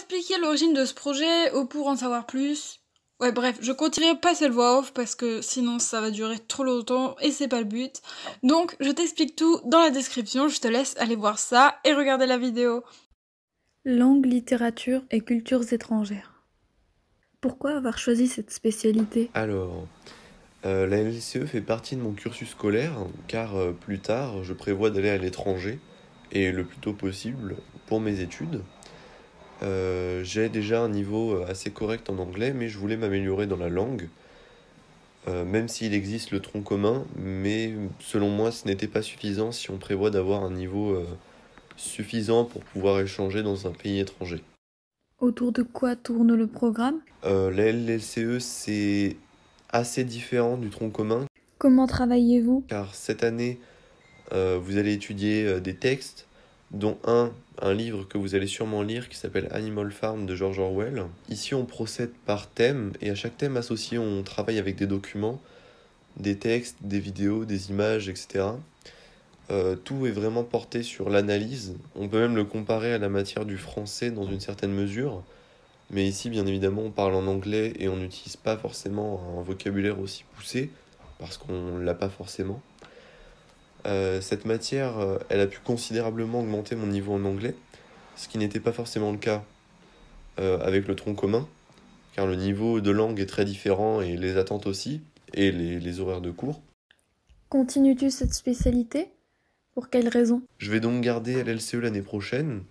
expliquer l'origine de ce projet ou pour en savoir plus. Ouais, bref, je continuerai pas cette voix off parce que sinon ça va durer trop longtemps et c'est pas le but. Donc, je t'explique tout dans la description, je te laisse aller voir ça et regarder la vidéo. Langue, littérature et cultures étrangères. Pourquoi avoir choisi cette spécialité ? Alors, la LCE fait partie de mon cursus scolaire car plus tard, je prévois d'aller à l'étranger et le plus tôt possible pour mes études. J'ai déjà un niveau assez correct en anglais, mais je voulais m'améliorer dans la langue, même s'il existe le tronc commun, mais selon moi, ce n'était pas suffisant si on prévoit d'avoir un niveau suffisant pour pouvoir échanger dans un pays étranger. Autour de quoi tourne le programme ? La LLCE, c'est assez différent du tronc commun, Comment travaillez-vous ? car cette année, vous allez étudier des textes, dont un livre que vous allez sûrement lire qui s'appelle Animal Farm de George Orwell. Ici, on procède par thème, et à chaque thème associé, on travaille avec des documents, des textes, des vidéos, des images, etc. Tout est vraiment porté sur l'analyse. On peut même le comparer à la matière du français dans une certaine mesure. Mais ici, bien évidemment, on parle en anglais et on n'utilise pas forcément un vocabulaire aussi poussé, parce qu'on ne l'a pas forcément. Cette matière, elle a pu considérablement augmenter mon niveau en anglais, ce qui n'était pas forcément le cas avec le tronc commun, car le niveau de langue est très différent et les attentes aussi, et les horaires de cours. Continues-tu cette spécialité ? Pour quelles raisons ? Je vais donc garder LLCE l'année prochaine,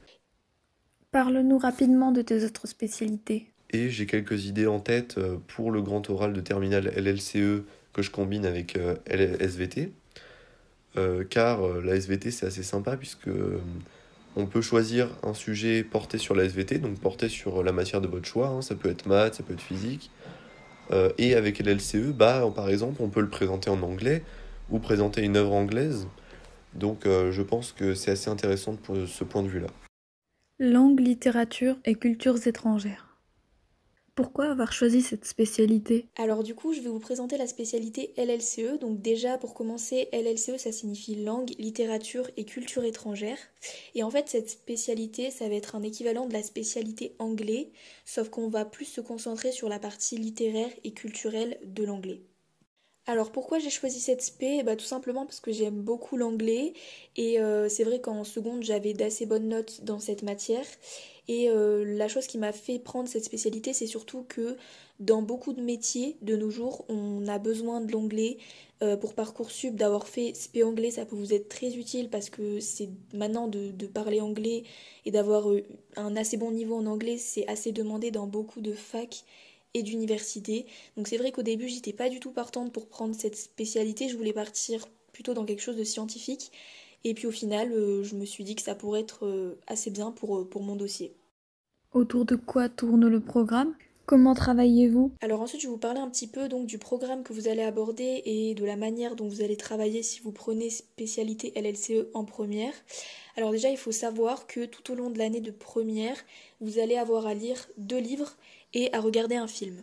Parle-nous rapidement de tes autres spécialités. et j'ai quelques idées en tête pour le grand oral de terminale LLCE que je combine avec SVT. Car la SVT c'est assez sympa puisque on peut choisir un sujet porté sur la SVT, donc porté sur la matière de votre choix, hein, ça peut être maths, ça peut être physique, et avec LLCE, par exemple, on peut le présenter en anglais ou présenter une œuvre anglaise, donc je pense que c'est assez intéressant pour ce point de vue-là. Langue, littérature et cultures étrangères. Pourquoi avoir choisi cette spécialité ? Alors du coup, je vais vous présenter la spécialité LLCE. Donc déjà, pour commencer, LLCE, ça signifie langue, littérature et culture étrangère. Et en fait, cette spécialité, ça va être un équivalent de la spécialité anglais, sauf qu'on va plus se concentrer sur la partie littéraire et culturelle de l'anglais. Alors pourquoi j'ai choisi cette spé? Tout simplement parce que j'aime beaucoup l'anglais et c'est vrai qu'en seconde j'avais d'assez bonnes notes dans cette matière et la chose qui m'a fait prendre cette spécialité c'est surtout que dans beaucoup de métiers de nos jours on a besoin de l'anglais. Pour Parcoursup d'avoir fait spé anglais ça peut vous être très utile parce que c'est maintenant de parler anglais et d'avoir un assez bon niveau en anglais c'est assez demandé dans beaucoup de facs et d'université. Donc c'est vrai qu'au début j'étais pas du tout partante pour prendre cette spécialité, je voulais partir plutôt dans quelque chose de scientifique et puis au final je me suis dit que ça pourrait être assez bien pour mon dossier. Autour de quoi tourne le programme ? Comment travaillez-vous ? Alors ensuite je vais vous parler un petit peu donc du programme que vous allez aborder et de la manière dont vous allez travailler si vous prenez spécialité LLCE en première. Alors déjà il faut savoir que tout au long de l'année de première vous allez avoir à lire 2 livres et à regarder un film.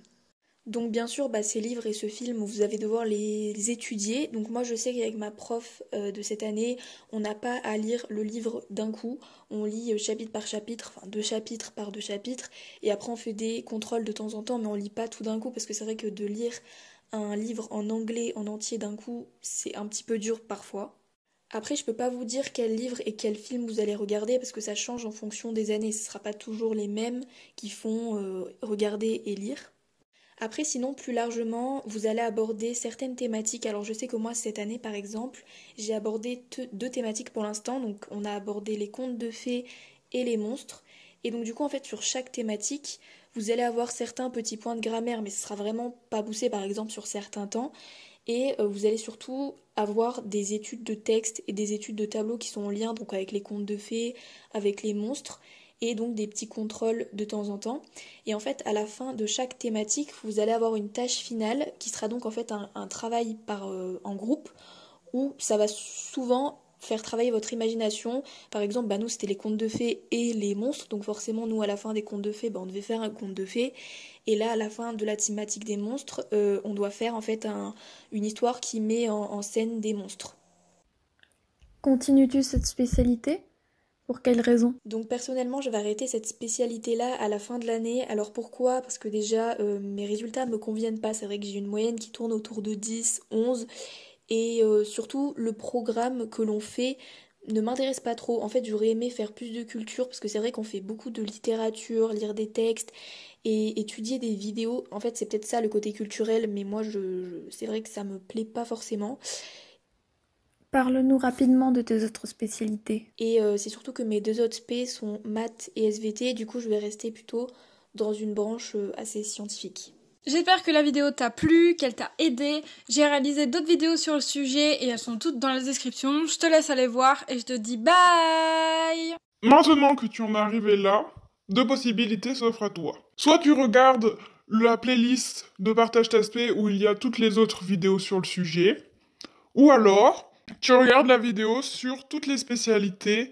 Donc bien sûr, ces livres et ce film, vous allez devoir les étudier. Donc moi je sais qu'avec ma prof de cette année, on n'a pas à lire le livre d'un coup. On lit chapitre par chapitre, enfin 2 chapitres par 2 chapitres. Et après on fait des contrôles de temps en temps, mais on lit pas tout d'un coup parce que c'est vrai que de lire un livre en anglais en entier d'un coup, c'est un petit peu dur parfois. Après, je peux pas vous dire quel livre et quel film vous allez regarder parce que ça change en fonction des années. Ce sera pas toujours les mêmes qui font regarder et lire. Après, sinon, plus largement, vous allez aborder certaines thématiques. Alors, je sais que moi, cette année, par exemple, j'ai abordé 2 thématiques pour l'instant. Donc, on a abordé les contes de fées et les monstres. Et donc, du coup, en fait, sur chaque thématique, vous allez avoir certains petits points de grammaire, mais ce sera vraiment pas poussé, par exemple, sur certains temps. Et vous allez surtout avoir des études de texte et des études de tableaux qui sont en lien donc avec les contes de fées, avec les monstres, et donc des petits contrôles de temps en temps. Et en fait, à la fin de chaque thématique, vous allez avoir une tâche finale qui sera donc en fait un travail en groupe où ça va souvent faire travailler votre imagination. Par exemple, nous c'était les contes de fées et les monstres, donc forcément nous à la fin des contes de fées, on devait faire un conte de fées. Et là, à la fin de la thématique des monstres, on doit faire en fait une histoire qui met en scène des monstres. Continues-tu cette spécialité ? Pour quelle raison? Donc personnellement, je vais arrêter cette spécialité-là à la fin de l'année. Alors pourquoi? Parce que déjà, mes résultats me conviennent pas. C'est vrai que j'ai une moyenne qui tourne autour de 10, 11. Et surtout, le programme que l'on fait ne m'intéresse pas trop. En fait, j'aurais aimé faire plus de culture parce que c'est vrai qu'on fait beaucoup de littérature, lire des textes et étudier des vidéos. En fait, c'est peut-être ça le côté culturel, mais moi, c'est vrai que ça me plaît pas forcément. Parle-nous rapidement de tes autres spécialités. Et c'est surtout que mes deux autres spé sont maths et SVT. Du coup, je vais rester plutôt dans une branche assez scientifique. J'espère que la vidéo t'a plu, qu'elle t'a aidé. J'ai réalisé d'autres vidéos sur le sujet et elles sont toutes dans la description. Je te laisse aller voir et je te dis bye! Maintenant que tu en es arrivé là, deux possibilités s'offrent à toi. Soit tu regardes la playlist de Partage ta spé où il y a toutes les autres vidéos sur le sujet, ou alors tu regardes la vidéo sur toutes les spécialités